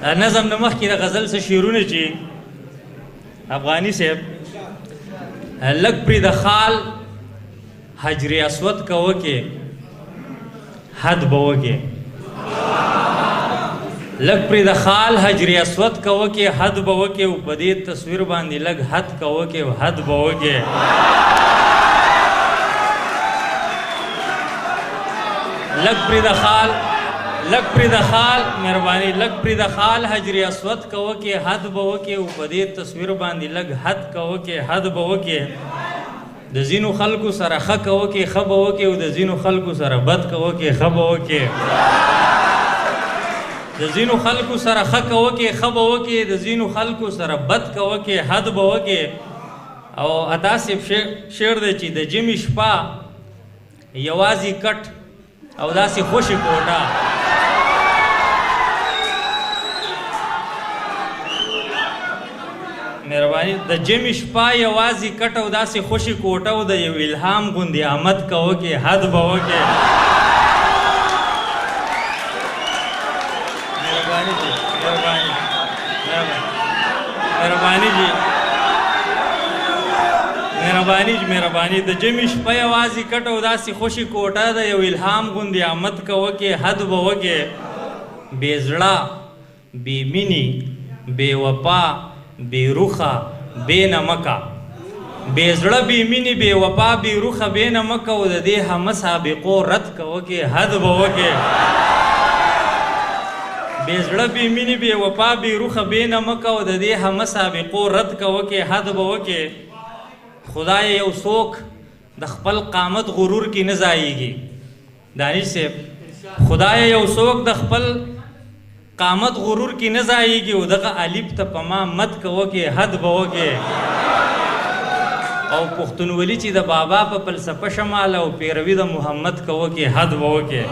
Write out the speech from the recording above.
نظم نه مخکې د غزل څه شعرونه چې افغاني صاحب لږ پرې د خال حجر اسود که وکې حد به وکې لږ پرې د خال حجر اسود که وکې حد به وکې او په دې تصویر باندې لږ حد که وکې حد به وکې لږ پرې د خال مهرباني لږ پرې د خال حجر اسود که وکې حد به وکې او په دې تصویر باندې لږ حد که وکې حد به وکې د ځینو خلکو سره ښه که وکې ښه به وکې او د ځینو خلکو سره بد که وکې ښه به وکې د ځینو خلکو سره ښه که وکې ښه به وکې د ځینو خلکو سره بد که وکې حد به وکې او عطا صاحب شعر دی چې د ژمي شپه یوازې کټ او داسې خوشې کوټه مهرباني د ژمي شپه یوازې کټ او داسې خوشې کوټه او د یو الهام غوندې آمد که وکې حد به وکې مهرباني د ژمي شپه یوازې کټ او داسې خوشې کوټه د یو الهام غوندې آمد که وکې حد به وکې بې زړه بې مینې بې وفا بې روخه بې نمکه بې زړه بې مینې بې وفا بې روخه بې نمکه او د دې همه سابقو رد که وکې حد به وکې بې زړه بې مینې بې وفا بې روخه بې نمکه او د دې همه سابقو رد که وکې حد به وکې خدای یو څوک د خپل قامت غرور کې نه ځایږي دانش صاحب خدای یو څوک د خپل قامت غرور کې نه ځایږي او دغه الف ته په ما مت که وکې حد به وکې او پښتونولي چې د بابا په فلسفه شمال او پیروي د محمد که وکې حد به وکې